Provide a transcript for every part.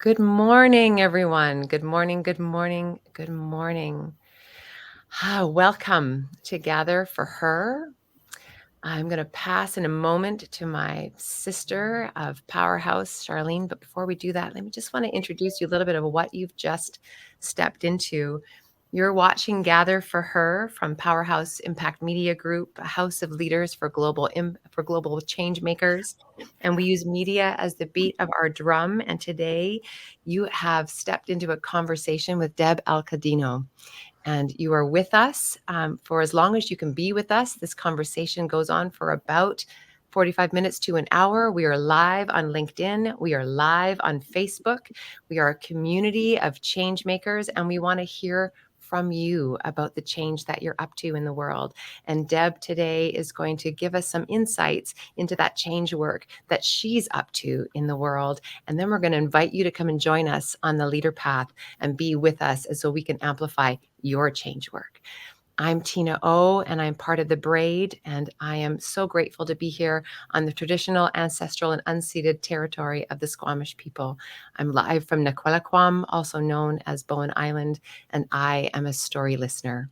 Good morning, everyone. Good morning, good morning, good morning. Welcome to Gather for Her. I'm going to pass in a moment to my sister of Powerhouse, Charlene. But before we do that, let me just want to introduce you a little bit of what you've just stepped into. You're watching Gather for Her from Powerhouse Impact Media Group, a house of leaders for global change makers. And we use media as the beat of our drum. And today you have stepped into a conversation with Deb Alcadinho. And you are with us for as long as you can be with us. This conversation goes on for about 45 minutes to an hour. We are live on LinkedIn. We are live on Facebook. We are a community of change makers, and we want to hear from you about the change that you're up to in the world. And Deb today is going to give us some insights into that change work that she's up to in the world. And then we're going to invite you to come and join us on the leader path and be with us so we can amplify your change work. I'm Tina O, and I'm part of the Braid, and I am so grateful to be here on the traditional, ancestral, and unceded territory of the Squamish people. I'm live from Naquelaquam, also known as Bowen Island, and I am a story listener.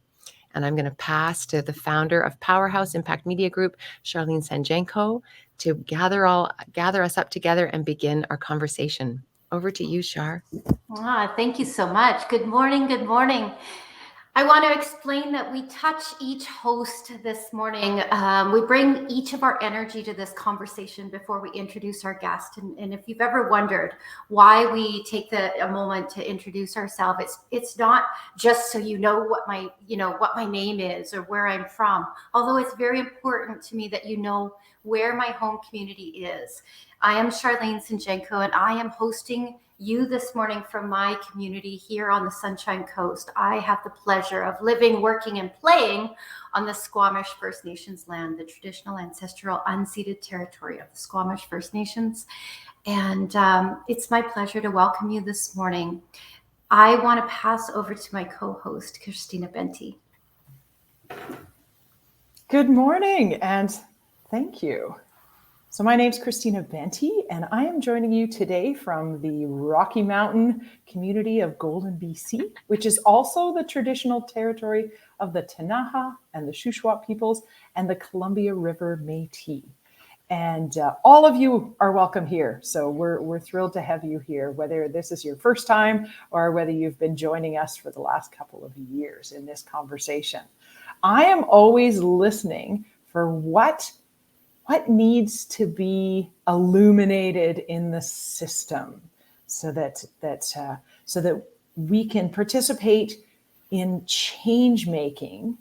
And I'm going to pass to the founder of Powerhouse Impact Media Group, Charlene Sanjenko, to gather us up together and begin our conversation. Over to you, Char. Thank you so much. Good morning. Good morning. I want to explain that we touch each host this morning. We bring each of our energy to this conversation before we introduce our guest. And if you've ever wondered why we take a moment to introduce ourselves, it's not just so you know what my name is or where I'm from. Although it's very important to me that you know where my home community is. I am Charlene Sanjenko, and I am hosting you this morning from my community here on the Sunshine Coast. I have the pleasure of living, working, and playing on the Squamish First Nations land, the traditional, ancestral, unceded territory of the Squamish First Nations. And it's my pleasure to welcome you this morning. I want to pass over to my co-host, Christina Benti. Good morning, and thank you. So my name's Christina Benti, and I am joining you today from the Rocky Mountain community of Golden, BC, which is also the traditional territory of the Ktunaxa and the Shuswap peoples and the Columbia River Métis. And all of you are welcome here. So we're thrilled to have you here, whether this is your first time or whether you've been joining us for the last couple of years in this conversation. I am always listening for what needs to be illuminated in the system so that we can participate in change making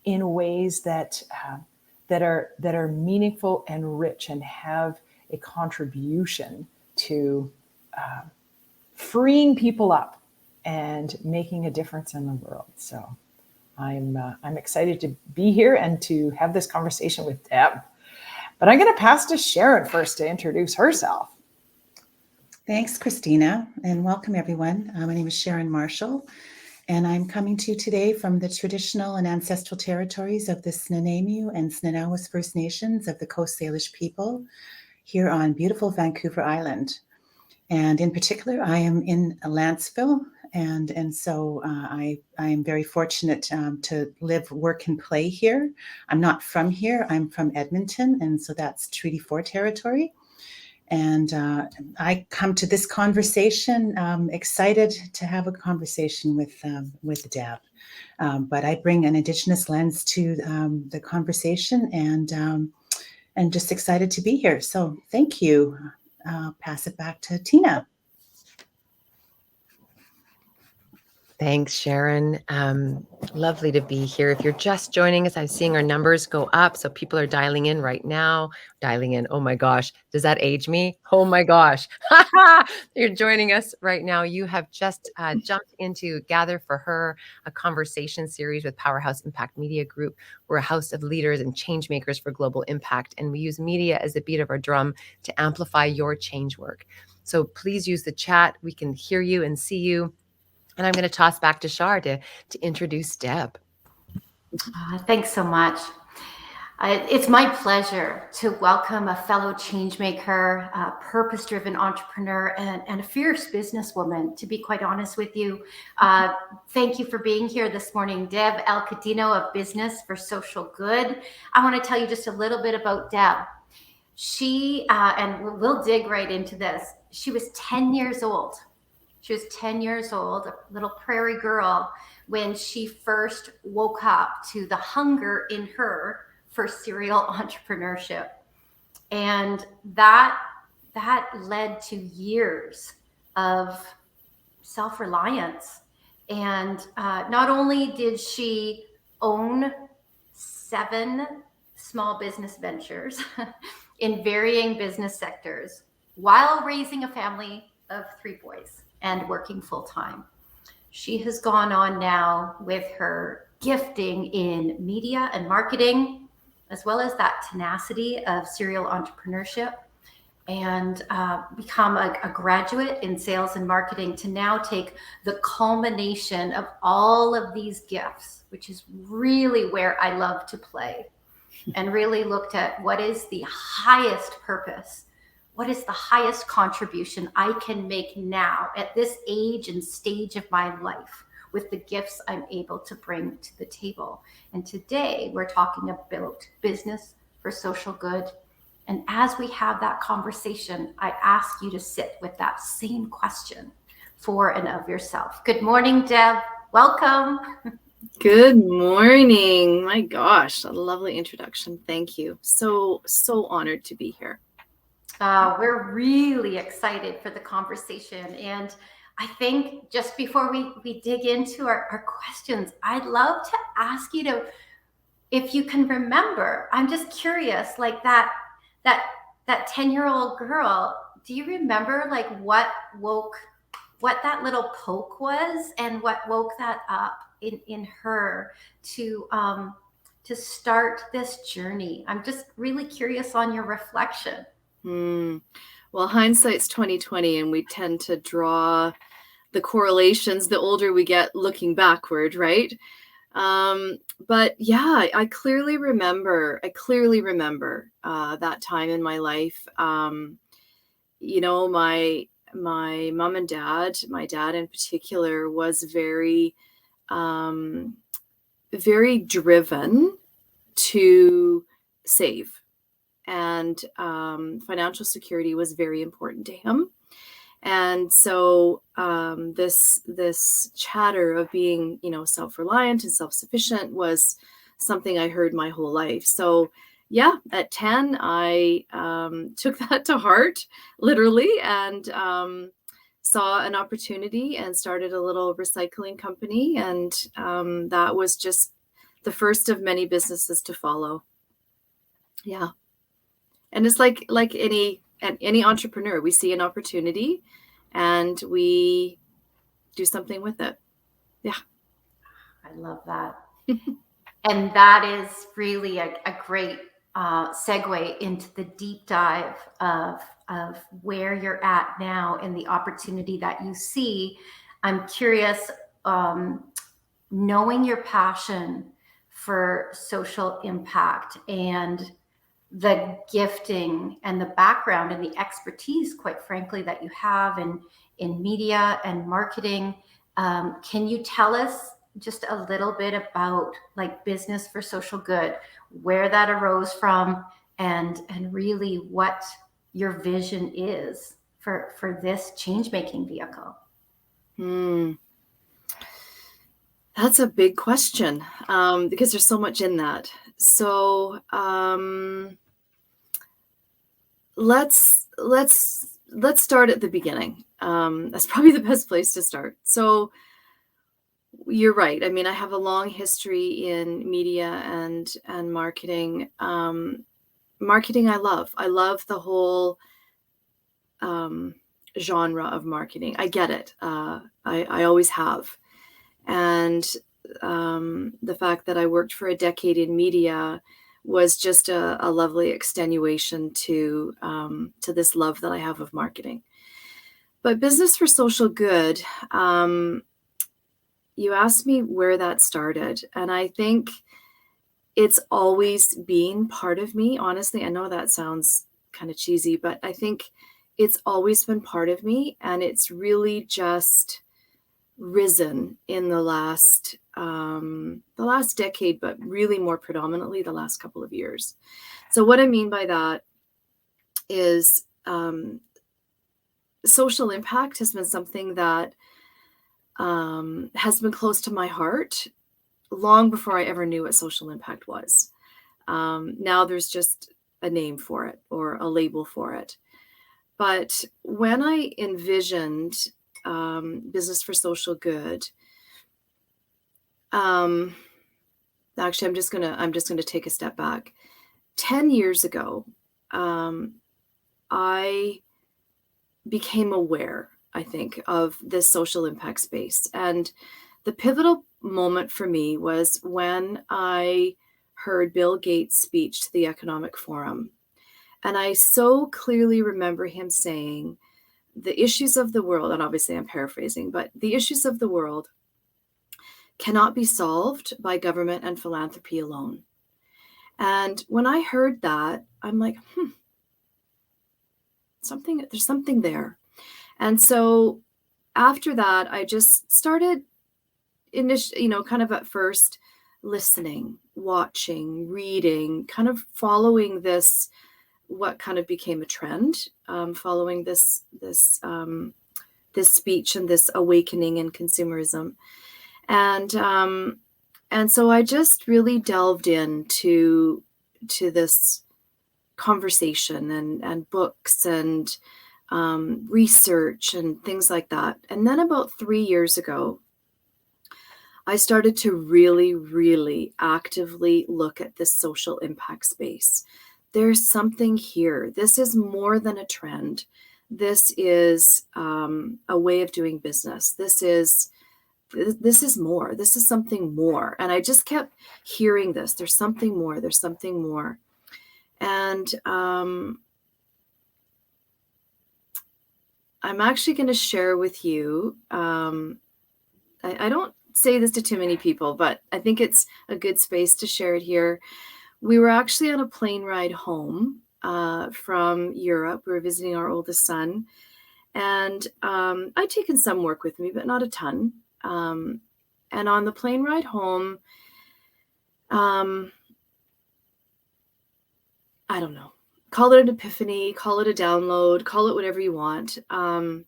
in ways that are meaningful and rich and have a contribution to freeing people up and making a difference in the world. So I'm excited to be here and to have this conversation with Deb. But I'm going to pass to Sharon first to introduce herself. Thanks, Christina, and welcome everyone. My name is Sharon Marshall, and I'm coming to you today from the traditional and ancestral territories of the Snuneymuxw and Snuneymuxw First Nations of the Coast Salish people here on beautiful Vancouver Island. And in particular, I am in Lantzville, and so I am very fortunate to live, work, and play here. I'm not from here. I'm from Edmonton, and so that's Treaty 4 territory. And I come to this conversation excited to have a conversation with Deb. But I bring an Indigenous lens to the conversation, and just excited to be here. So thank you. I'll pass it back to Tina. Thanks, Sharon. Lovely to be here. If you're just joining us, I'm seeing our numbers go up. So people are dialing in right now. Dialing in. Oh my gosh. Does that age me? Oh my gosh. You're joining us right now. You have just jumped into Gather for Her, a conversation series with Powerhouse Impact Media Group. We're a house of leaders and change makers for global impact. And we use media as the beat of our drum to amplify your change work. So please use the chat. We can hear you and see you. And I'm going to toss back to Char to introduce Deb. Thanks so much. It's my pleasure to welcome a fellow changemaker, a purpose-driven entrepreneur, and a fierce businesswoman, to be quite honest with you. Thank you for being here this morning, Deb Alcadinho of Business for Social Good. I want to tell you just a little bit about Deb. She, and we'll dig right into this, she was 10 years old. She was 10 years old, a little prairie girl, when she first woke up to the hunger in her for serial entrepreneurship. And that led to years of self-reliance. And not only did she own 7 small business ventures in varying business sectors while raising a family of 3 boys and working full-time, she has gone on now with her gifting in media and marketing, as well as that tenacity of serial entrepreneurship, and become a graduate in sales and marketing, to now take the culmination of all of these gifts, which is really where I love to play, and really looked at what is the highest purpose, what is the highest contribution I can make now at this age and stage of my life with the gifts I'm able to bring to the table. And today we're talking about business for social good. And as we have that conversation, I ask you to sit with that same question for and of yourself. Good morning, Deb. Welcome. Good morning. My gosh, a lovely introduction. Thank you. So honored to be here. We're really excited for the conversation. And I think just before we dig into our questions, I'd love to ask you to, if you can remember, I'm just curious, like that 10-year-old girl, do you remember like what that little poke was, and what woke that up in her to start this journey? I'm just really curious on your reflection. Well, hindsight's 2020, and we tend to draw the correlations the older we get looking backward, right? But yeah, I clearly remember that time in my life. You know, my mom and dad, my dad in particular, was very driven to save. And financial security was very important to him. And so this chatter of being, you know, self-reliant and self-sufficient was something I heard my whole life. So yeah, at 10, I took that to heart, literally, and saw an opportunity and started a little recycling company. And that was just the first of many businesses to follow. Yeah. And it's like any entrepreneur, we see an opportunity and we do something with it. Yeah. I love that. And that is really a great segue into the deep dive of where you're at now and the opportunity that you see. I'm curious, knowing your passion for social impact and the gifting and the background and the expertise, quite frankly, that you have in media and marketing. Can you tell us just a little bit about like Business for Social Good, where that arose from, and really what your vision is for this change-making vehicle? That's a big question, because there's so much in that. So let's start at the beginning. That's probably the best place to start. So you're right. I mean, I have a long history in media and marketing. Marketing, I love. I love the whole genre of marketing. I get it. I always have. And the fact that I worked for a decade in media was just a lovely extenuation to this love that I have of marketing. But Business for Social Good, you asked me where that started. And I think it's always been part of me. Honestly, I know that sounds kind of cheesy, but I think it's always been part of me, and it's really just risen in the last decade, but really more predominantly the last couple of years. So what I mean by that is social impact has been something that has been close to my heart long before I ever knew what social impact was. Now there's just a name for it or a label for it. But when I envisioned Business for Social Good, actually, I'm just gonna take a step back. 10 years ago, I became aware, I think, of this social impact space. And the pivotal moment for me was when I heard Bill Gates' speech to the Economic Forum. And I so clearly remember him saying, the issues of the world, and obviously I'm paraphrasing, but the issues of the world cannot be solved by government and philanthropy alone. And when I heard that, I'm like, there's something there. And so after that, I just started kind of at first listening, watching, reading, kind of following this, what kind of became a trend, following this speech and this awakening in consumerism. And so I just really delved into this conversation and books and research and things like that. And then about 3 years ago, I started to really, really actively look at this social impact space. There's something here. This is more than a trend. This is a way of doing business. This is more. This is something more. And I just kept hearing this. There's something more. There's something more. And I'm actually going to share with you. I don't say this to too many people, but I think it's a good space to share it here. We were actually on a plane ride home from Europe. We were visiting our oldest son. And I'd taken some work with me, but not a ton. And on the plane ride home, I don't know, call it an epiphany, call it a download, call it whatever you want. And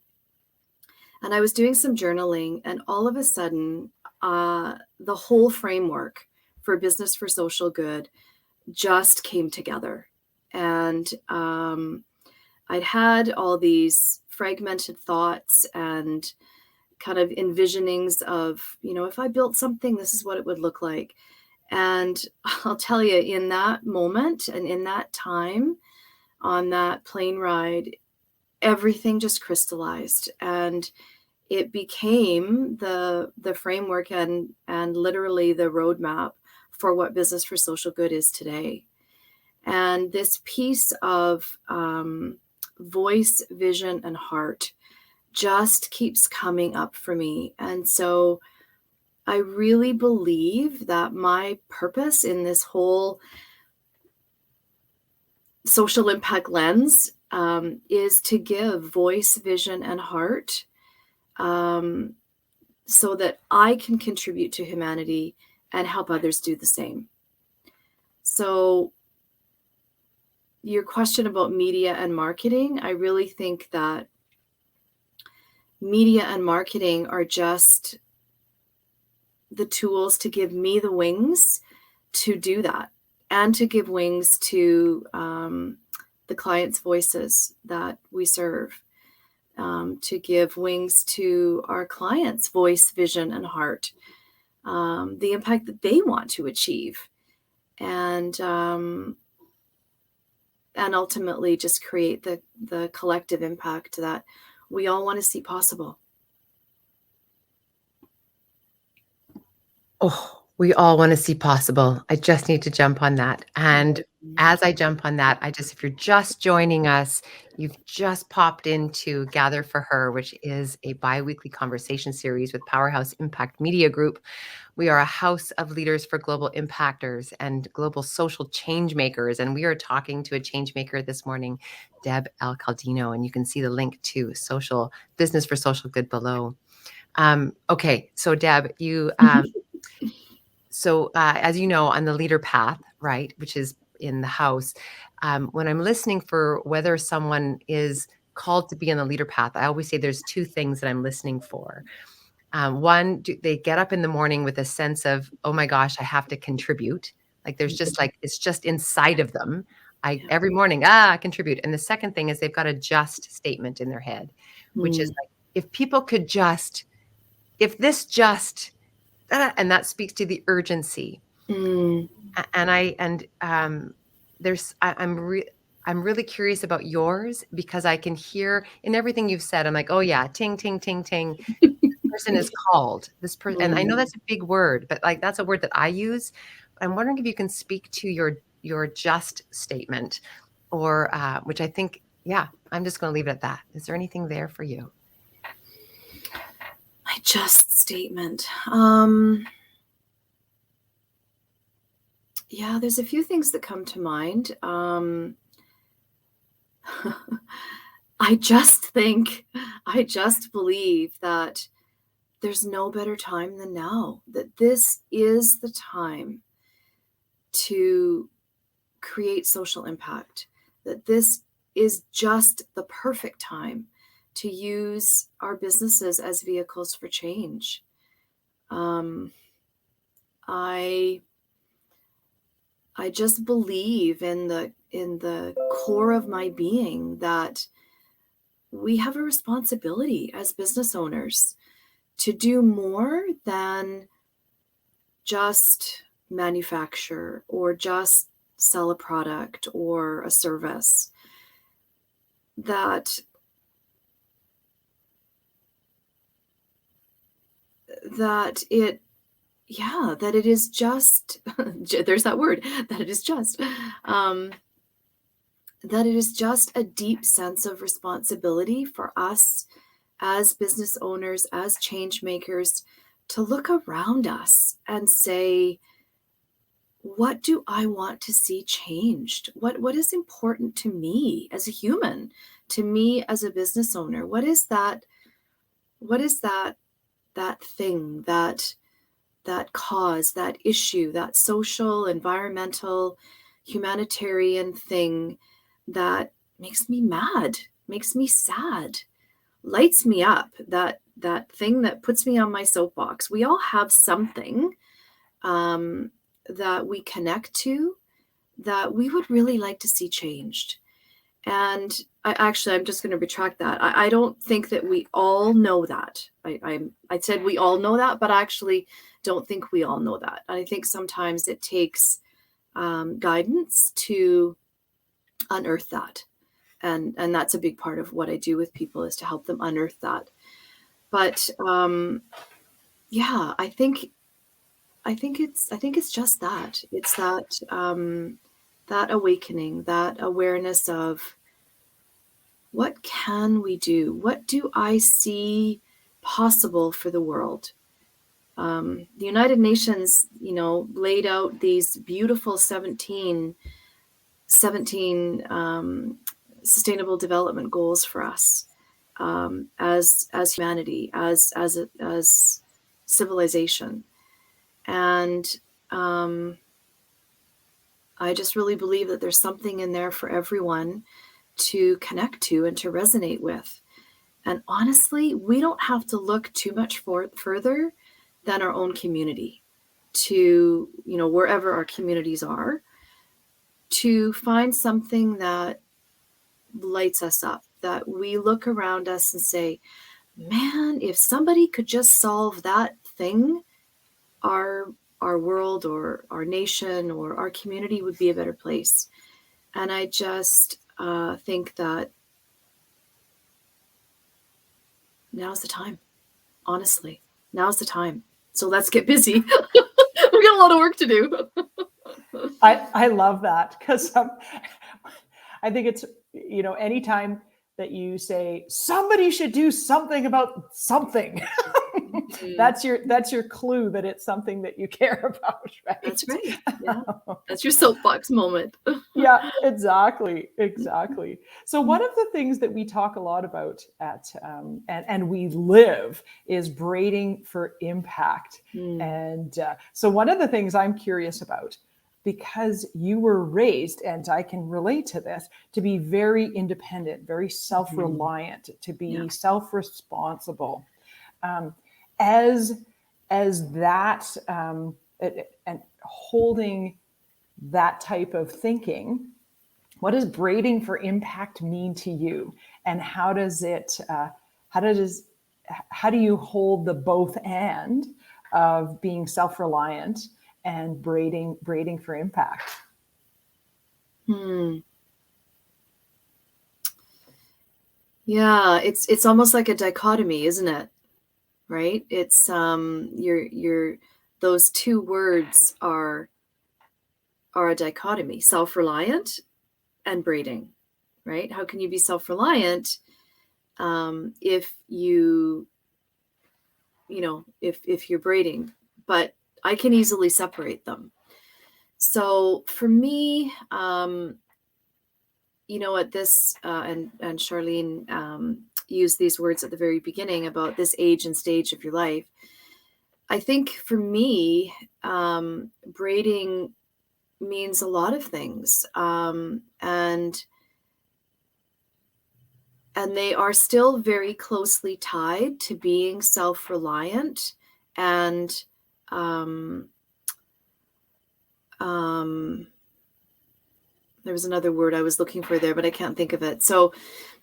I was doing some journaling, and all of a sudden, the whole framework for Business for Social Good just came together. And I'd had all these fragmented thoughts and kind of envisionings of, if I built something, this is what it would look like. And I'll tell you, in that moment and in that time on that plane ride, everything just crystallized, and it became the framework and literally the roadmap for what Business for Social Good is today. And this piece of voice, vision, and heart just keeps coming up for me. And so I really believe that my purpose in this whole social impact lens is to give voice, vision, and heart so that I can contribute to humanity and help others do the same. So your question about media and marketing, I really think that media and marketing are just the tools to give me the wings to do that, and to give wings to the clients' voices that we serve, to give wings to our clients' voice, vision, and heart, the impact that they want to achieve, and ultimately just create the collective impact that we all want to see possible. Oh, We all want to see possible. I just need to jump on that. And as I jump on that, if you're just joining us, you've just popped into Gather for Her, which is a bi-weekly conversation series with Powerhouse Impact Media Group. We are a house of leaders for global impactors and global social change makers. And we are talking to a change maker this morning, Deb Alcadinho. And you can see the link to social business for social good below. Okay, so Deb, you as you know, on the leader path, right, which is in the house, when I'm listening for whether someone is called to be in the leader path, I always say there's two things that I'm listening for. One, do they get up in the morning with a sense of, oh my gosh, I have to contribute. Like there's just like, it's just inside of them. Every morning, I contribute. And the second thing is they've got a just statement in their head, which is like, if people could just, if this just, and that speaks to the urgency. I'm really curious about yours because I can hear in everything you've said. I'm like, oh yeah, ting, ting, ting, ting. This person is called this person. And I know that's a big word, but like, that's a word that I use. I'm wondering if you can speak to your just statement or, which I think, yeah, I'm just going to leave it at that. Is there anything there for you? My just statement. Yeah, there's a few things that come to mind. I just believe that there's no better time than now, that this is the time to create social impact, that this is just the perfect time to use our businesses as vehicles for change. I just believe in the core of my being that we have a responsibility as business owners to do more than just manufacture or just sell a product or a service. That it is just, there's that word, that it is just, that it is just a deep sense of responsibility for us as business owners, as change makers, to look around us and say, what do I want to see changed? What is important to me as a human, to me as a business owner? What is that thing, that cause, that issue, that social, environmental, humanitarian thing that makes me mad, makes me sad, lights me up, that thing that puts me on my soapbox? We all have something that we connect to that we would really like to see changed. And I'm just going to retract that. I don't think that we all know that. I said we all know that, but I actually don't think we all know that. I think sometimes it takes guidance to unearth that. And that's a big part of what I do with people, is to help them unearth that. But I think it's just that. It's that awakening, that awareness of, what can we do? What do I see possible for the world? The United Nations, laid out these beautiful 17 sustainable development goals for us as humanity, as civilization. And I just really believe that there's something in there for everyone to connect to and to resonate with. And honestly, we don't have to look too much further than our own community, to, wherever our communities are, to find something that lights us up, that we look around us and say, man, if somebody could just solve that thing, our world or our nation or our community would be a better place. And I just think that now's the time. Honestly, now's the time. So let's get busy. We got a lot of work to do. I love that, because I think it's, anytime that you say somebody should do something about something, that's your clue that it's something that you care about, right? That's right. Yeah. That's your soapbox moment. Yeah, exactly. So one of the things that we talk a lot about at and we live is braiding for impact. And so one of the things I'm curious about, because you were raised, and I can relate to this, to be very independent, very self-reliant, to be self-responsible, as that and holding that type of thinking, what does braiding for impact mean to you, and how do you hold the both and of being self-reliant and braiding for impact? Yeah, it's almost like a dichotomy, isn't it? Right? It's you're those two words are a dichotomy: self-reliant and braiding. Right? How can you be self-reliant if if you're braiding? But I can easily separate them. So for me, at this, and Charlene used these words at the very beginning about this age and stage of your life. I think for me, braiding means a lot of things, and they are still very closely tied to being self-reliant and there was another word I was looking for there, but I can't think of it. So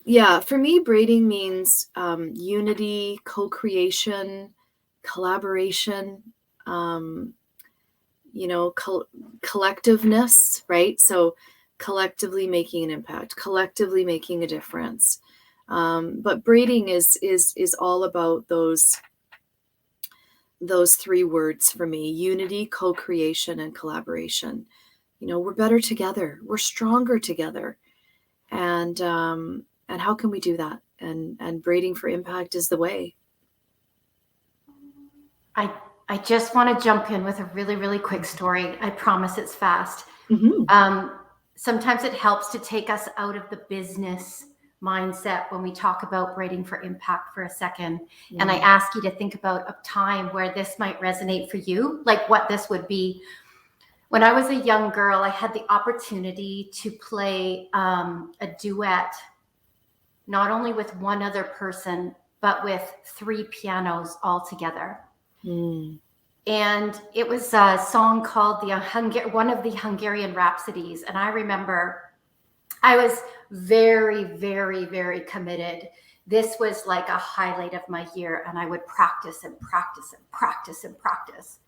yeah, for me, braiding means unity, co-creation, collaboration, collectiveness, right? So collectively making an impact, collectively making a difference. But braiding is all about those three words for me: unity, co-creation, and collaboration. We're better together. We're stronger together. And how can we do that? And braiding for impact is the way. I just want to jump in with a really, really quick story. I promise it's fast. Sometimes it helps to take us out of the business mindset when we talk about braiding for impact for a second. And I ask you to think about a time where this might resonate for you, like what this would be. When I was a young girl, I had the opportunity to play a duet, not only with one other person, but with 3 pianos all together. And it was a song called one of the Hungarian Rhapsodies. And I remember I was very, very, very committed. This was like a highlight of my year, and I would practice and practice and practice and practice.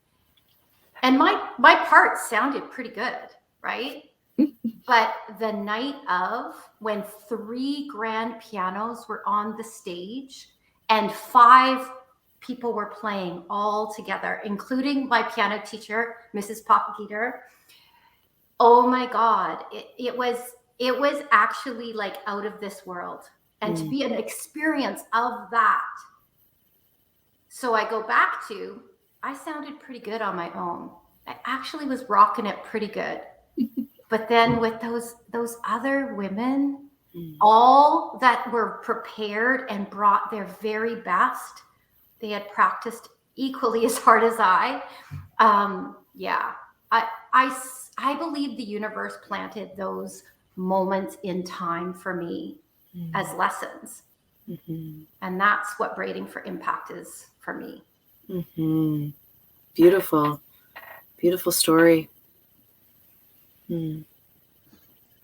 And my part sounded pretty good, right? But the night of, when 3 grand pianos were on the stage and 5 people were playing all together, including my piano teacher, Mrs. Papagitter. Oh my God, it was actually like out of this world. And to be an experience of that. So I go back to, I sounded pretty good on my own. I actually was rocking it pretty good. But then with those other women, all that were prepared and brought their very best, they had practiced equally as hard as I. I believe the universe planted those moments in time for me as lessons. And that's what braiding for impact is for me. Beautiful. Beautiful story. I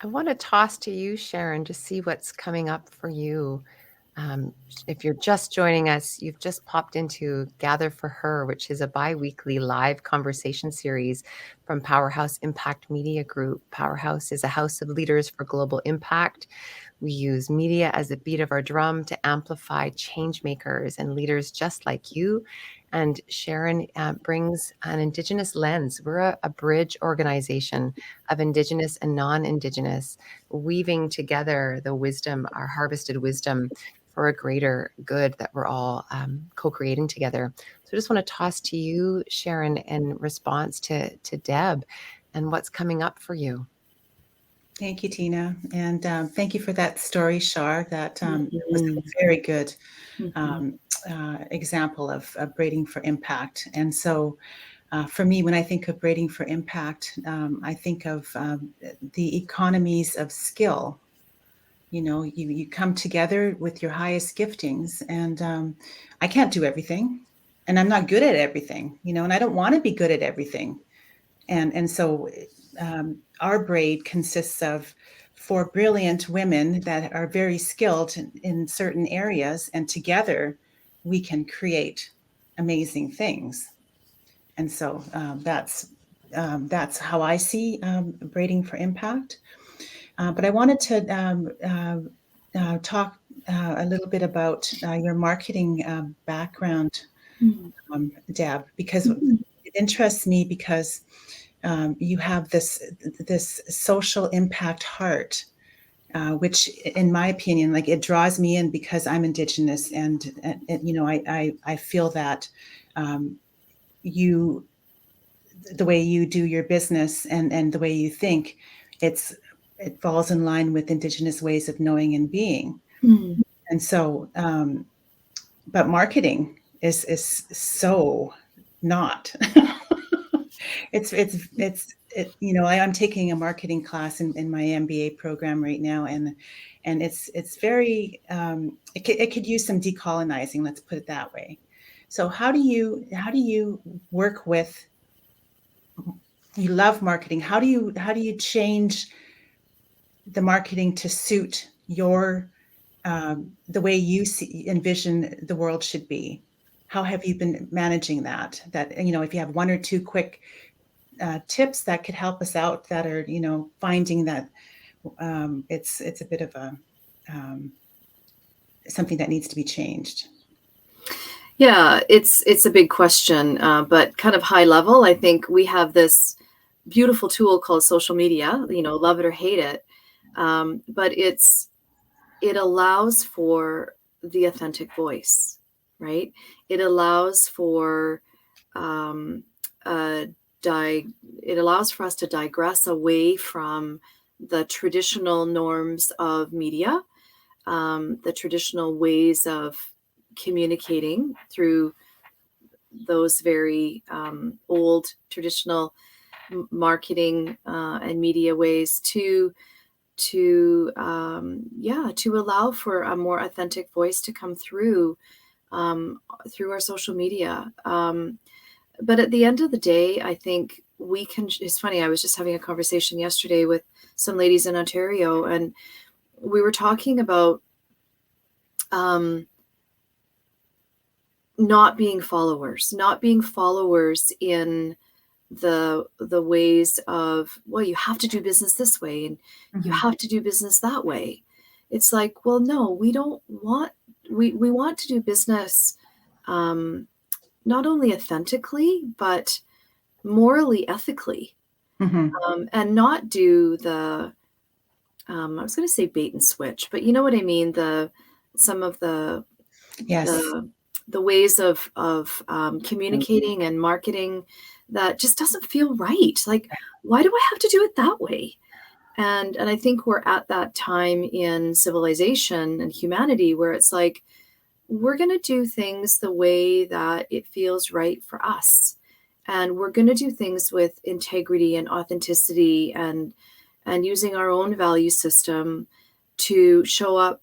want to toss to you, Sharon, to see what's coming up for you. If you're just joining us, you've just popped into Gather for Her, which is a bi-weekly live conversation series from Powerhouse Impact Media Group. Powerhouse is a house of leaders for global impact. We use media as the beat of our drum to amplify change makers and leaders just like you. And Sharon brings an Indigenous lens. We're a bridge organization of Indigenous and non-Indigenous, weaving together the wisdom, our harvested wisdom, for a greater good that we're all co-creating together. So I just want to toss to you, Sharon, in response to Deb and what's coming up for you. Thank you, Tina. And thank you for that story, Shar. That was a Mhm. very good Mhm. example of braiding for impact. And so for me, when I think of braiding for impact, I think of the economies of skill. You know, you come together with your highest giftings, and I can't do everything, and I'm not good at everything, you know, and I don't want to be good at everything. And so our braid consists of four brilliant women that are very skilled in certain areas, and together we can create amazing things. And so that's how I see braiding for impact. But I wanted to talk a little bit about your marketing background, Mhm. Deb, because Mhm. it interests me because you have this social impact heart, which, in my opinion, like it draws me in because I'm Indigenous, and you know, I feel that you, the way you do your business and the way you think, it falls in line with Indigenous ways of knowing and being. Mhm. And so, but marketing is so not. You know, I'm taking a marketing class in my MBA program right now, and it's very it could use some decolonizing. Let's put it that way. So how do you work with, you love marketing, how do you change the marketing to suit your the way you envision the world should be? How have you been managing that? That, you know, if you have one or two quick tips that could help us out, that are, you know, finding that it's a bit of a something that needs to be changed. Yeah, it's a big question, but kind of high level. I think we have this beautiful tool called social media. You know, love it or hate it, but it allows for the authentic voice, right? It allows for um, a it allows for us to digress away from the traditional norms of media, the traditional ways of communicating through those very old traditional marketing and media ways to allow for a more authentic voice to come through through our social media. But at the end of the day, I think we can. It's funny. I was just having a conversation yesterday with some ladies in Ontario, and we were talking about not being followers in the ways of, well, you have to do business this way and you have to do business that way. It's like, well, no, we don't want, we want to do business not only authentically but morally, ethically, and not do the I was going to say bait and switch, but you know what I mean, some of Yes. the ways of communicating and marketing that just doesn't feel right. Like, why do I have to do it that way? And I think we're at that time in civilization and humanity where it's like, we're going to do things the way that it feels right for us. And we're going to do things with integrity and authenticity and using our own value system to show up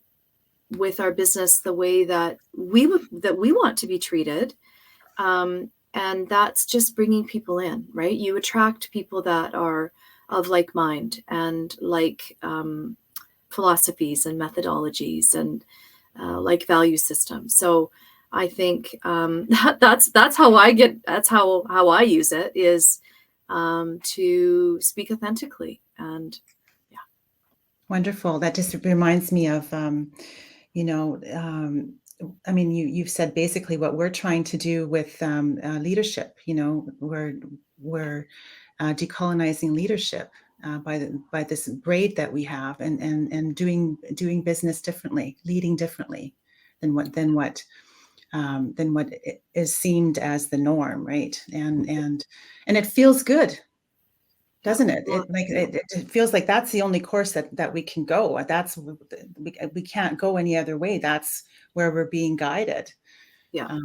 with our business the way that we want to be treated. And that's just bringing people in, right? You attract people that are of like mind and like philosophies and methodologies and like value systems. So I think that's how I use it, is to speak authentically. And Wonderful. That just reminds me of, you know, I mean, you've said basically what we're trying to do with leadership. You know, we're decolonizing leadership by this braid that we have, and doing business differently, leading differently than what is seemed as the norm, right? And it feels good, doesn't it? It feels like that's the only course that we can go. We can't go any other way. That's where we're being guided. Yeah.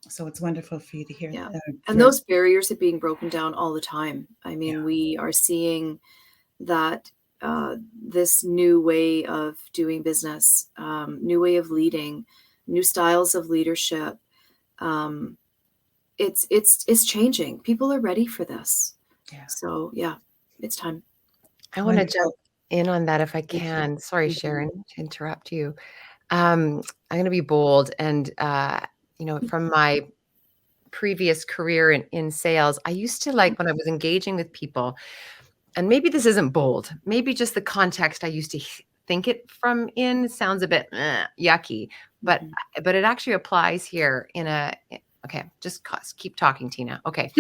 So it's wonderful for you to hear. Yeah. And those barriers are being broken down all the time. I mean, Yeah. we are seeing that this new way of doing business, new way of leading, new styles of leadership, it's changing. People are ready for this. Yeah. So yeah, it's time. I want to Wonderful. jump in on that if I Thank you. can. Sorry, Mhm. Sharon, to interrupt you. I'm going to be bold. And, from my previous career in sales, I used to like when I was engaging with people, and maybe this isn't bold, maybe just the context I used to think it from in sounds a bit yucky, but Mhm. but it actually applies here okay, just keep talking, Tina. Okay.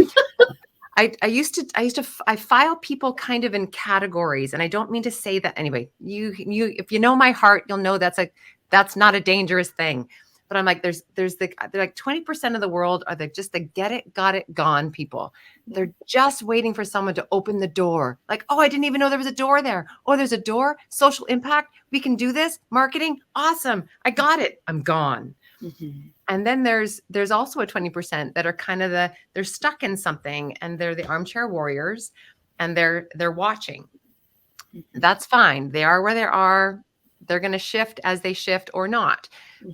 I file people kind of in categories, and I don't mean to say that anyway. You if you know my heart, you'll know that's not a dangerous thing. But I'm like, they're like 20% of the world are just the get it, got it, gone people. They're just waiting for someone to open the door. Like, oh, I didn't even know there was a door there. Oh, there's a door. Social impact. We can do this. Marketing. Awesome. I got it. I'm gone. Mhm. And then there's also a 20% that are kind of they're stuck in something, and they're the armchair warriors, and they're watching. Mhm. That's fine. They are where they are. They're going to shift as they shift or not.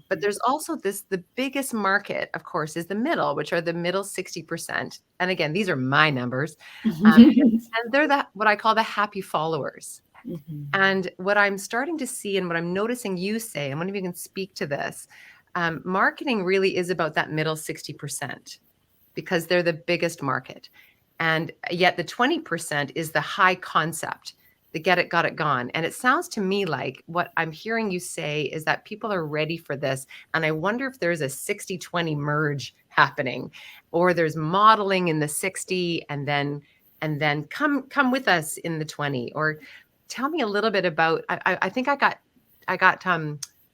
But there's also the biggest market, of course, is the middle, which are the middle 60%. And again, these are my numbers. And they're what I call the happy followers. Mhm. And what I'm starting to see, and what I'm noticing you say, and one of you can speak to this, marketing really is about that middle 60% because they're the biggest market. And yet the 20% is the high concept, the get it, got it, gone. And it sounds to me like what I'm hearing you say is that people are ready for this. And I wonder if there's a 60-20 merge happening, or there's modeling in the 60 and then come with us in the 20. Or tell me a little bit about, I think I got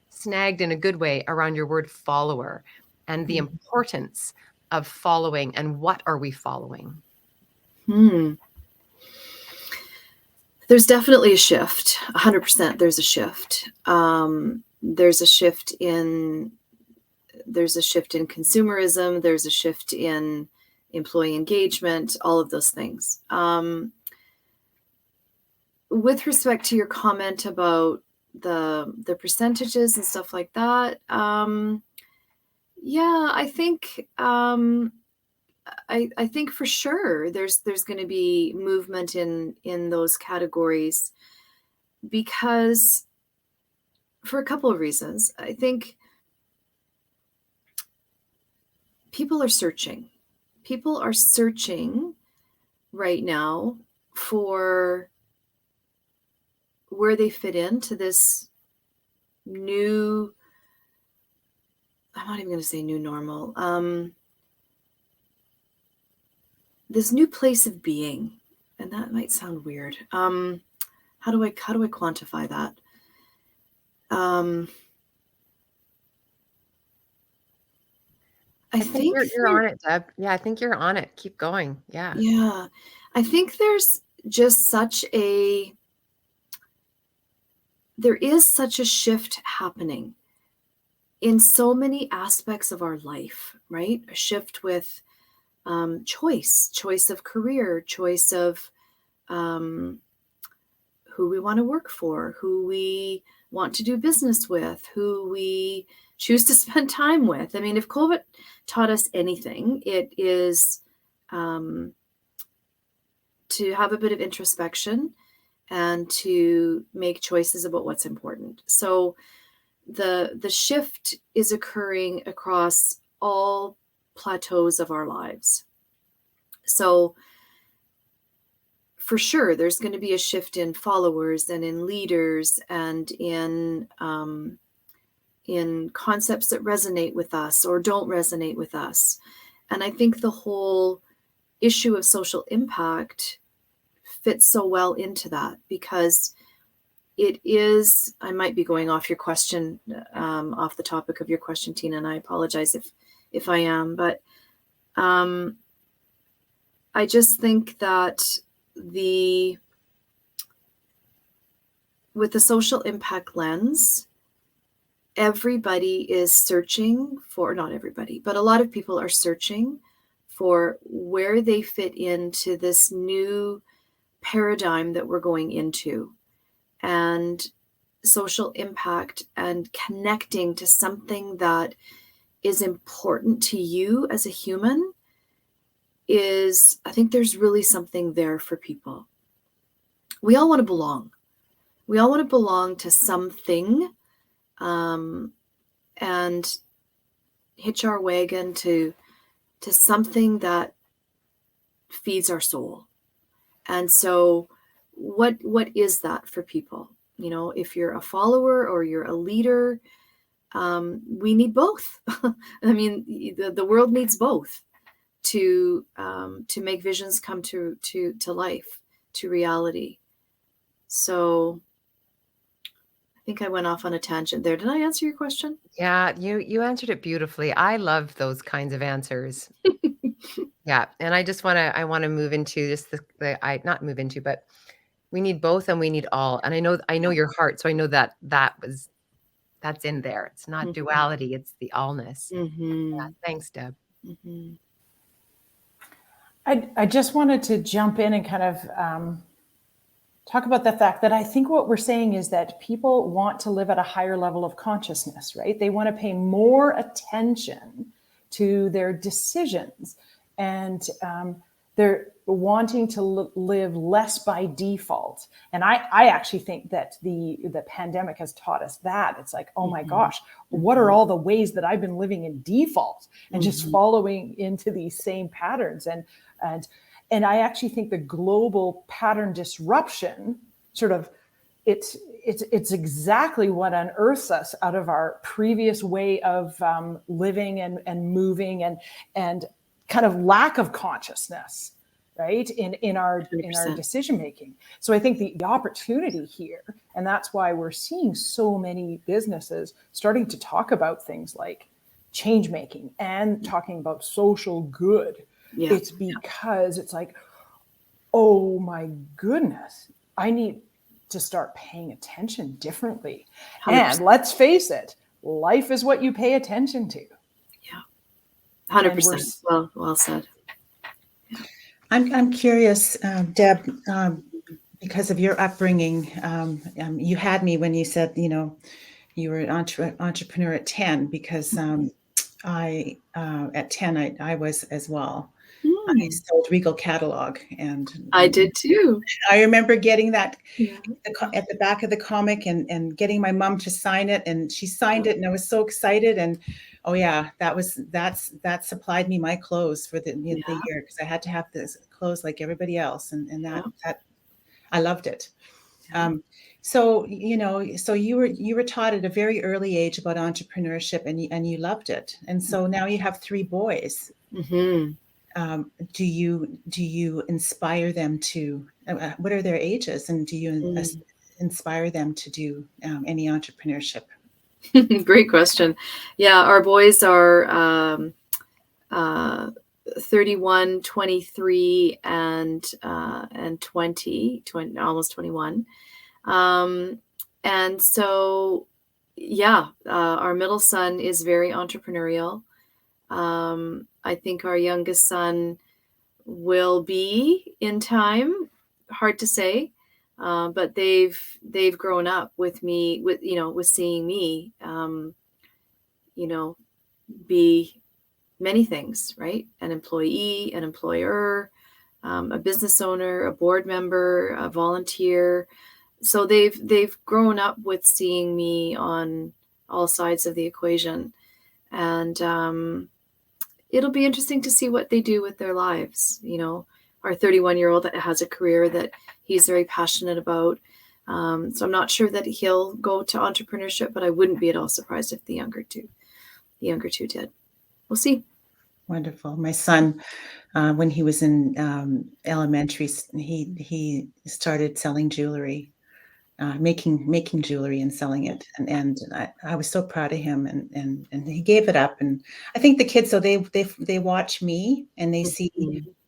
snagged in a good way around your word follower and the importance of following, and what are we following? There's definitely a shift. 100% there's a shift. There's a shift in consumerism. There's a shift in employee engagement, all of those things. With respect to your comment about the percentages and stuff like that, yeah, I think I think for sure there's going to be movement in those categories, because for a couple of reasons. I think people are searching. People are searching right now for where they fit into this new, I'm not even going to say new normal, this new place of being. And that might sound weird. How do I quantify that? I think you're on it, Deb. Yeah, I think you're on it. Keep going. Yeah. Yeah. I think there's just there is such a shift happening in so many aspects of our life, right? A shift with choice of career, choice of who we want to work for, who we want to do business with, who we choose to spend time with. I mean, if COVID taught us anything, it is to have a bit of introspection and to make choices about what's important. So the shift is occurring across all plateaus of our lives. So for sure, there's going to be a shift in followers and in leaders and in in concepts that resonate with us or don't resonate with us. And I think the whole issue of social impact fits so well into that, because it is, I might be going off your question, off the topic of your question, Tina, and I apologize if I am, but I just think that with the social impact lens, everybody is searching for, not everybody, but a lot of people are searching for where they fit into this new paradigm that we're going into. And social impact and connecting to something that is important to you as a human is, I think there's really something there for people. We all want to belong. We all want to belong to something, and hitch our wagon to something that feeds our soul. And so what is that for people? You know, if you're a follower or you're a leader, we need both. I mean, the world needs both to make visions come to life, to reality. So I think I went off on a tangent there. Did I answer your question? Yeah, you answered it beautifully. I love those kinds of answers. Yeah, and I just I want to move into just not move into, but we need both and we need all. And I know your heart, so I know that's in there. It's not duality, it's the allness. Yeah, thanks, Deb. I just wanted to jump in and kind of talk about the fact that I think what we're saying is that people want to live at a higher level of consciousness, right? They want to pay more attention to their decisions, and they're wanting to live less by default. And I actually think that the pandemic has taught us that. It's like, oh my gosh, what are all the ways that I've been living in default and just following into these same patterns? And I actually think the global pattern disruption sort of, it's exactly what unearths us out of our previous way of living and moving and kind of lack of consciousness, right, in our decision making. So I think the opportunity here, and that's why we're seeing so many businesses starting to talk about things like change making and talking about social good. Yeah. It's because it's like, oh my goodness, I need to start paying attention differently. 100%. And let's face it, life is what you pay attention to. Yeah, 100%. Well said. Yeah. I'm curious, Deb, because of your upbringing. You had me when you said, you were an entrepreneur at 10, because at 10 I was as well. I sold Regal Catalog, and I did too. I remember getting that at the back of the comic and getting my mom to sign it, and she signed it, and I was so excited. And oh yeah, that supplied me my clothes for the year, because I had to have this clothes like everybody else, and that I loved it. So you were taught at a very early age about entrepreneurship, and you loved it, and so now you have 3 boys. Do you inspire them to? What are their ages, and do you inspire them to do any entrepreneurship? Great question. Yeah, our boys are 31, 23, and 20, almost 21. And so, our middle son is very entrepreneurial. I think our youngest son will be in time. Hard to say, but they've grown up with me, with seeing me, be many things, right? An employee, an employer, a business owner, a board member, a volunteer. So they've grown up with seeing me on all sides of the equation, and it'll be interesting to see what they do with their lives. Our 31-year-old has a career that he's very passionate about. So I'm not sure that he'll go to entrepreneurship, but I wouldn't be at all surprised if the younger two did. We'll see. Wonderful. My son, when he was in elementary, he started selling jewelry, making jewelry and selling it, and I was so proud of him, and he gave it up. And I think the kids, so they watch me and they see,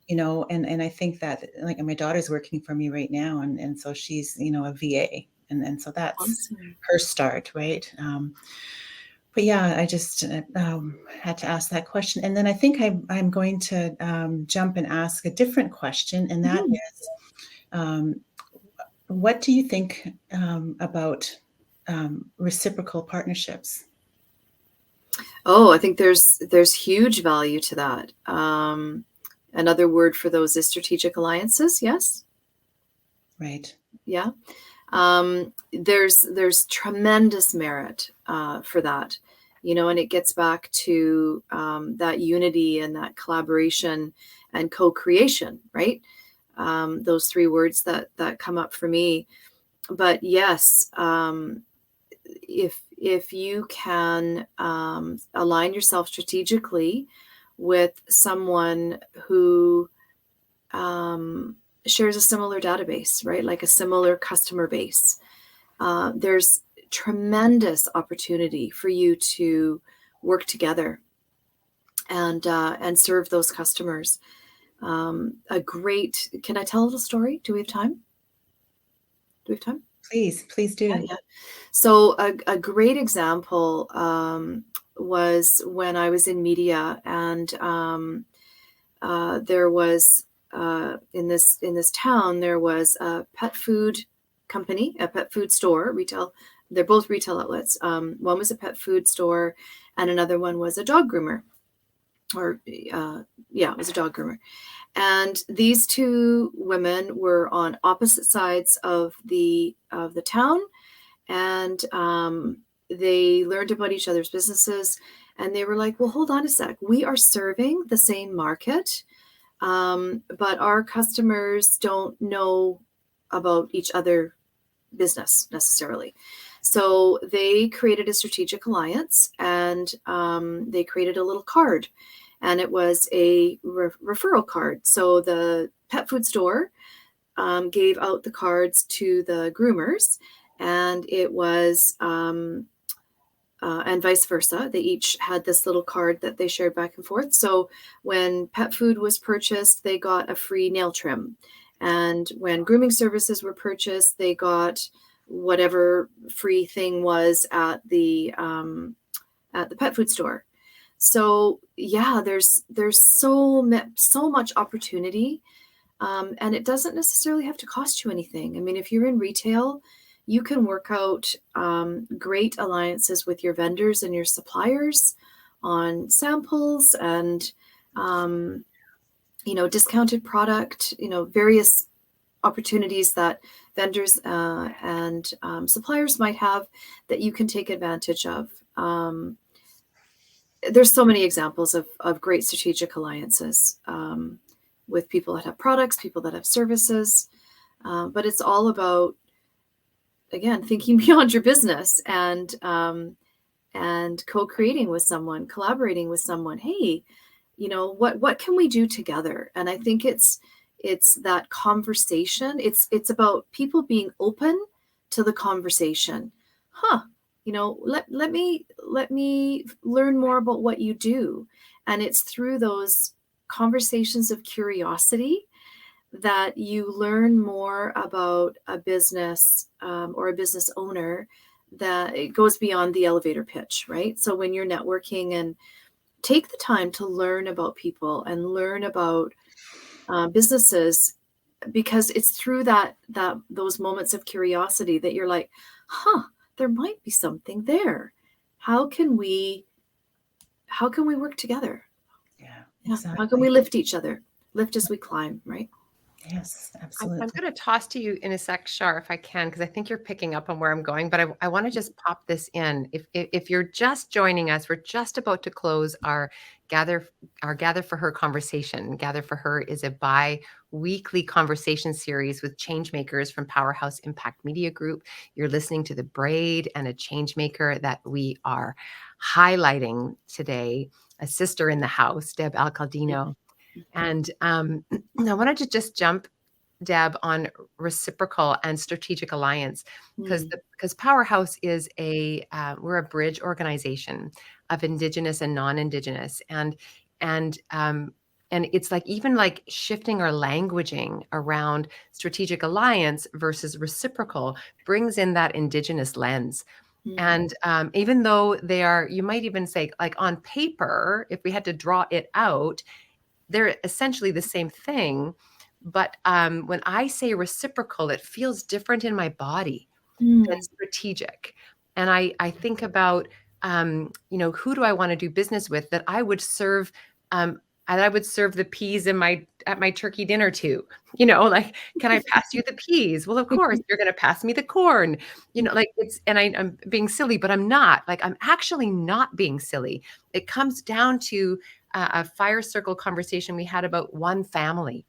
and I think that, like, my daughter's working for me right now, and so she's a VA, and so that's Awesome. her start, right? But yeah, I just had to ask that question. And then I think I'm going to jump and ask a different question, and that is, what do you think about reciprocal partnerships? Oh, I think there's huge value to that. Another word for those is strategic alliances. Yes. Right. Yeah. There's tremendous merit for that, and it gets back to that unity and that collaboration and co-creation, right? Those three words that come up for me. But yes, if you can align yourself strategically with someone who shares a similar database, right? Like a similar customer base. There's tremendous opportunity for you to work together and serve those customers. Can I tell a little story? Do we have time? Please do. Yeah. So a great example was when I was in media, and there was in this town, there was a pet food company, a pet food store, retail. They're both retail outlets. One was a pet food store, and another one was a dog groomer. It was a dog groomer. And these two women were on opposite sides of the town, and they learned about each other's businesses, and they were like, well, hold on a sec. We are serving the same market, but our customers don't know about each other business necessarily. So they created a strategic alliance, and they created a little card, and it was a referral card. So the pet food store gave out the cards to the groomers, and it was and vice versa. They each had this little card that they shared back and forth. So when pet food was purchased, they got a free nail trim. And when grooming services were purchased, they got whatever free thing was at the pet food store. So yeah, there's so much opportunity, and it doesn't necessarily have to cost you anything. I mean, if you're in retail, you can work out great alliances with your vendors and your suppliers on samples and discounted product, various opportunities that vendors and suppliers might have that you can take advantage of. There's so many examples of great strategic alliances with people that have products, people that have services, but it's all about, again, thinking beyond your business and co-creating with someone, collaborating with someone. Hey, what can we do together? And I think it's that conversation. It's about people being open to the conversation. Let me learn more about what you do. And it's through those conversations of curiosity that you learn more about a business or a business owner, that it goes beyond the elevator pitch, right? So when you're networking, and take the time to learn about people and learn about businesses, because it's through those moments of curiosity that you're like, there might be something there. How can we work together? Yeah, Yeah. exactly. How can we lift each other? Lift as we climb, right? Yes, I'm absolutely. going to toss to you in a sec, Shar, if I can, because I think you're picking up on where I'm going. But I want to just pop this in. If you're just joining us, we're just about to close gather gather for her conversation. Gather for Her is a bi-weekly conversation series with change makers from Powerhouse Impact Media Group. You're listening to the Braid and a change maker that we are highlighting today, a sister in the house, Deb Alcadinho. And I wanted to just jump, Deb, on reciprocal and strategic alliance, because Powerhouse is we're a bridge organization of Indigenous and non-Indigenous, and and it's like even like shifting our languaging around strategic alliance versus reciprocal brings in that Indigenous lens. And even though they are, you might even say, like on paper, if we had to draw it out, they're essentially the same thing. But when I say reciprocal, it feels different in my body than strategic. And I think about, who do I want to do business with that I would serve, and I would serve the peas at my turkey dinner to, like, can I pass you the peas? Well, of course, you're going to pass me the corn, like I'm being silly, but I'm not. Like, I'm actually not being silly. It comes down to a fire circle conversation we had about one family.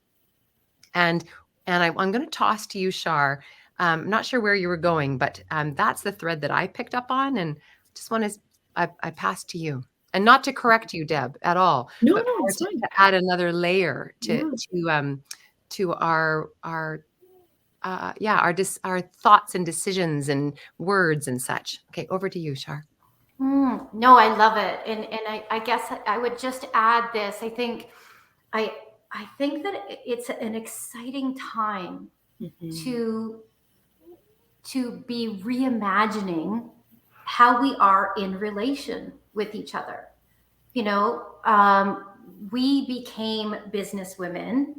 And I'm going to toss to you, Shar. I'm not sure where you were going, but that's the thread that I picked up on, and just want to I pass to you, and not to correct you, Deb, at all, No, but no, more it's just fine. to add another layer Yeah. to our thoughts and decisions and words and such. Okay, over to you, Shar. No, I love it, and I guess I would just add this. I I think that it's an exciting time to be reimagining how we are in relation with each other. You know, we became businesswomen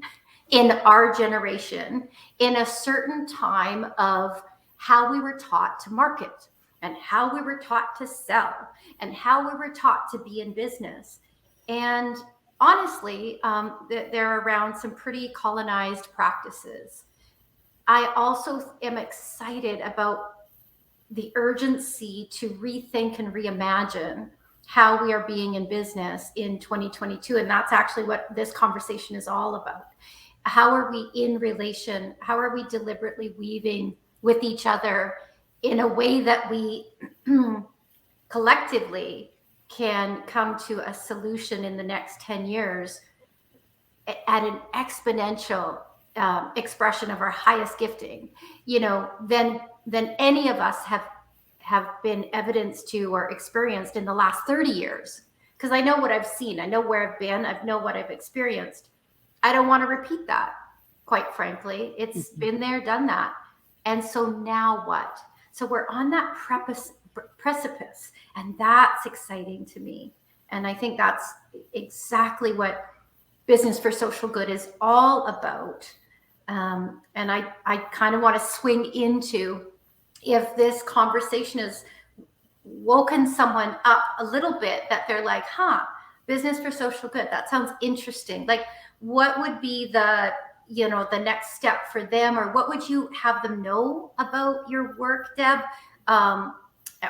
in our generation in a certain time of how we were taught to market and how we were taught to sell and how we were taught to be in business. And honestly, they're around some pretty colonized practices. I also am excited about the urgency to rethink and reimagine how we are being in business in 2022. And that's actually what this conversation is all about. How are we in relation? How are we deliberately weaving with each other in a way that we collectively can come to a solution in the next 10 years at an exponential expression of our highest gifting, than any of us have been evidenced to or experienced in the last 30 years. Because I know what I've seen, I know where I've been, I know what I've experienced. I don't want to repeat that, quite frankly. It's been there, done that. And so now what? So we're on that precipice, and that's exciting to me. And I think that's exactly what Business for Social Good is all about. And I kind of want to swing into, if this conversation has woken someone up a little bit, that they're like, Business for Social Good, that sounds interesting. Like, what would be the next step for them, or what would you have them know about your work, Deb?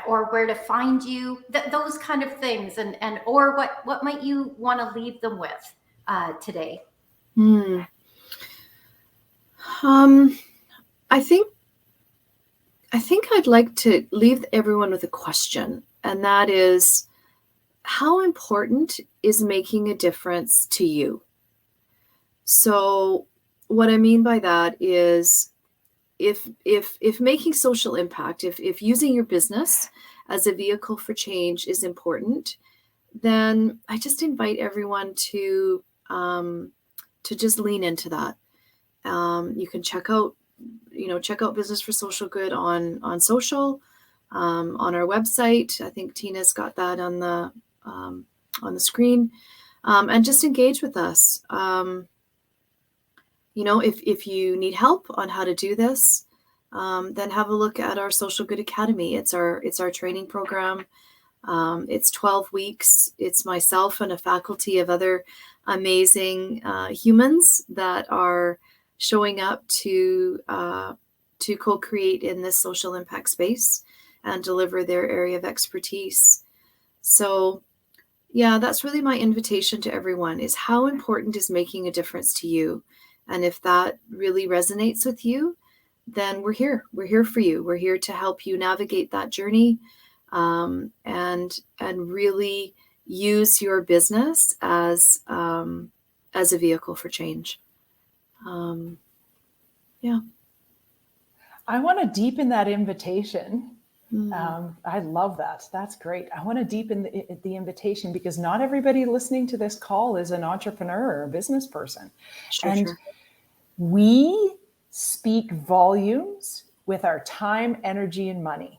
Or where to find you, those kind of things, and or what might you want to leave them with today? I think I'd like to leave everyone with a question, and that is, how important is making a difference to you? So what I mean by that is, if making social impact, if using your business as a vehicle for change is important, then I just invite everyone to just lean into that. You can check out Business for Social Good on social, on our website. I think Tina's got that on the screen, and just engage with us. If you need help on how to do this, then have a look at our Social Good Academy. It's our training program. It's 12 weeks. It's myself and a faculty of other amazing humans that are showing up to co-create in this social impact space and deliver their area of expertise. So yeah, that's really my invitation to everyone, is how important is making a difference to you? And if that really resonates with you, then we're here. We're here for you. We're here to help you navigate that journey, and really use your business as a vehicle for change. Yeah. I want to deepen that invitation. Mm. I love that. That's great. I want to deepen the invitation, because not everybody listening to this call is an entrepreneur or a business person. And Sure. we speak volumes with our time, energy, and money,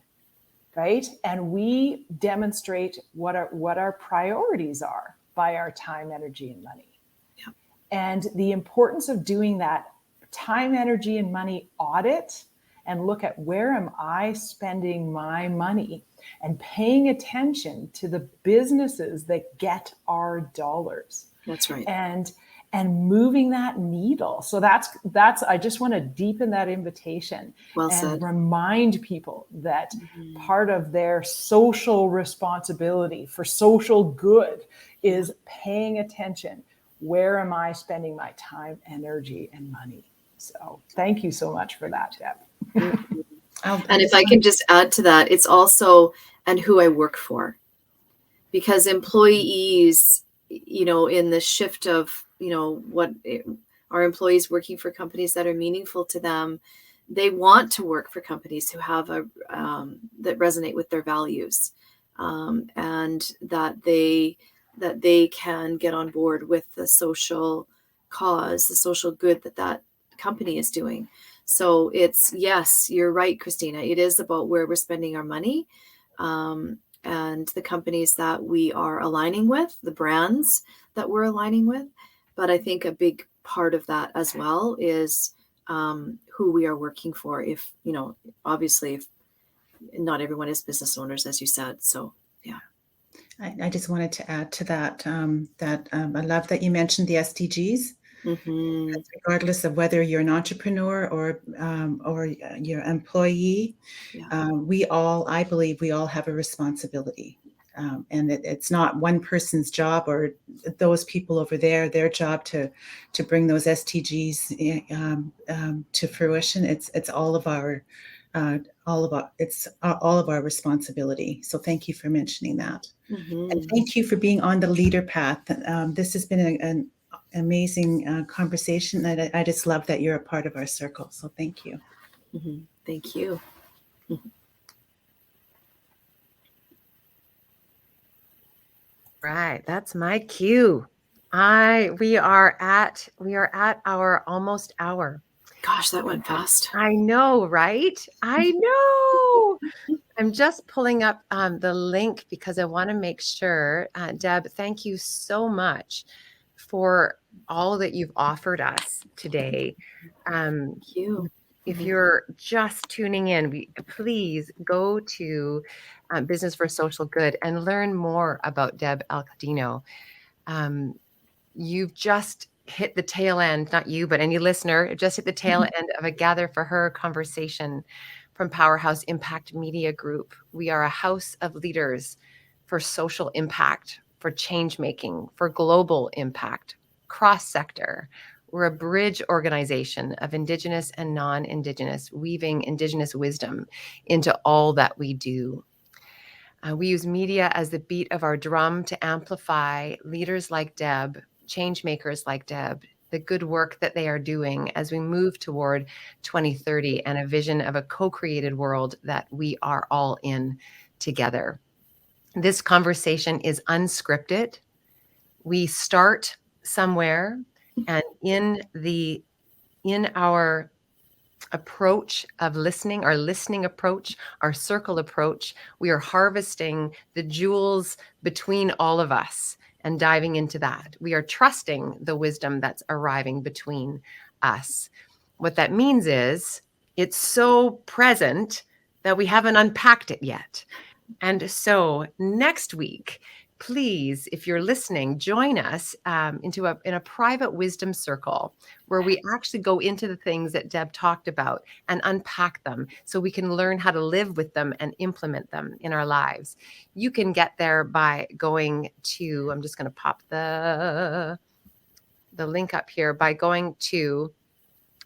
right? And we demonstrate what our priorities are by our time, energy, and money. Yeah. And the importance of doing that time, energy, and money audit, and look at, where am I spending my money, and paying attention to the businesses that get our dollars. That's right. And moving that needle. So that's I just want to deepen that invitation, Well and said. remind people that part of their social responsibility for social good is paying attention. Where am I spending my time, energy, and money? So thank you so much for that, Deb. And if I can just add to that, it's also, and who I work for, because employees, in the shift of, what our employees working for companies that are meaningful to them, they want to work for companies who have that resonate with their values, and that they can get on board with the social cause, the social good that company is doing. So it's, yes, you're right, Christina. It is about where we're spending our money, and the companies that we are aligning with, the brands that we're aligning with. But I think a big part of that as well is who we are working for. If, obviously, if not everyone is business owners, as you said. So, yeah. I just wanted to add to that, I love that you mentioned the SDGs. Mm-hmm. Regardless of whether you're an entrepreneur or your employee, I believe we all have a responsibility, and it's not one person's job or those people over there, their job to bring those SDGs to fruition. It's all of our responsibility. So thank you for mentioning that. Mm-hmm. And thank you for being on the leader path. This has been an amazing conversation. I just love that you're a part of our circle. So thank you. Mm-hmm. Thank you. Right. That's my cue. We are at our almost hour. Gosh, that went fast. I know, right? I know. I'm just pulling up the link because I want to make sure, Deb, thank you so much for all that you've offered us today. Thank you. If you're just tuning in, please go to Business for Social Good and learn more about Deb Alcadinho. You've just hit the tail end, not you, but any listener, just hit the tail end of a Gather for Her conversation from Powerhouse Impact Media Group. We are a house of leaders for social impact, for change making, for global impact, cross-sector. We're a bridge organization of Indigenous and non-Indigenous, weaving Indigenous wisdom into all that we do. We use media as the beat of our drum to amplify leaders like Deb, change makers like Deb, the good work that they are doing as we move toward 2030 and a vision of a co-created world that we are all in together. This conversation is unscripted. We start somewhere, and in our approach of listening, our listening approach, our circle approach, we are harvesting the jewels between all of us and diving into that. We are trusting the wisdom that's arriving between us. What that means is it's so present that we haven't unpacked it yet. And so next week, please, if you're listening, join us in a private wisdom circle where we actually go into the things that Deb talked about and unpack them so we can learn how to live with them and implement them in our lives. You can get there by going to, I'm just going to pop the link up here, by going to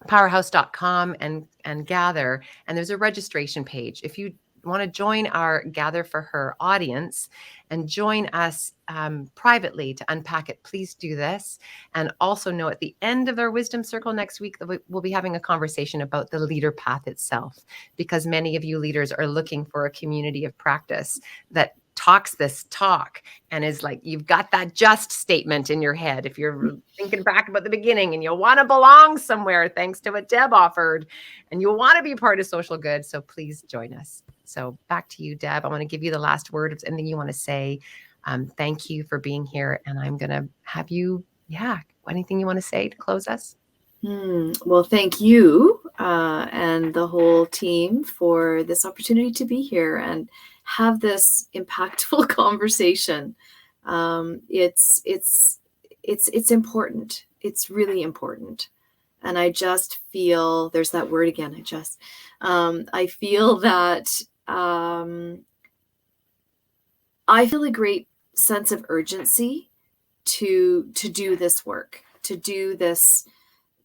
powerhouse.com and gather, and there's a registration page. If you want to join our Gather for Her audience and join us privately to unpack it, please do this. And also know at the end of our wisdom circle next week that we'll be having a conversation about the leader path itself, because many of you leaders are looking for a community of practice that talks this talk and is like, you've got that just statement in your head if you're thinking back about the beginning, and you'll want to belong somewhere thanks to what Deb offered, and you'll want to be part of social good. So please join us. So back to you, Deb. I want to give you the last word. If there's anything you want to say, thank you for being here. And I'm going to have you, anything you want to say to close us? Well, thank you and the whole team for this opportunity to be here and have this impactful conversation. It's important. It's really important. And I just feel, there's that word again, I feel that I feel a great sense of urgency to do this work, to do this,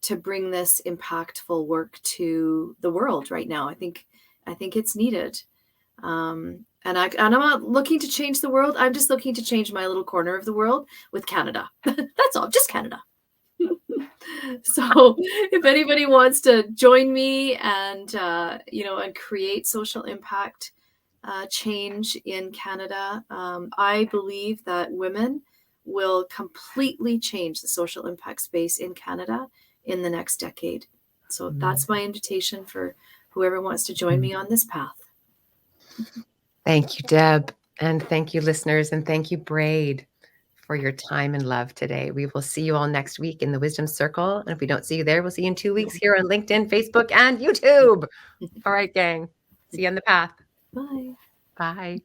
to bring this impactful work to the world right now. I think it's needed. And I'm not looking to change the world. I'm just looking to change my little corner of the world with Canada. That's all, just Canada. So if anybody wants to join me and, and create social impact change in Canada, I believe that women will completely change the social impact space in Canada in the next decade. So that's my invitation for whoever wants to join me on this path. Thank you, Deb. And thank you, listeners. And thank you, Braid, for your time and love today. We will see you all next week in the Wisdom Circle. And if we don't see you there, we'll see you in 2 weeks here on LinkedIn, Facebook, and YouTube. All right, gang. See you on the path. Bye. Bye.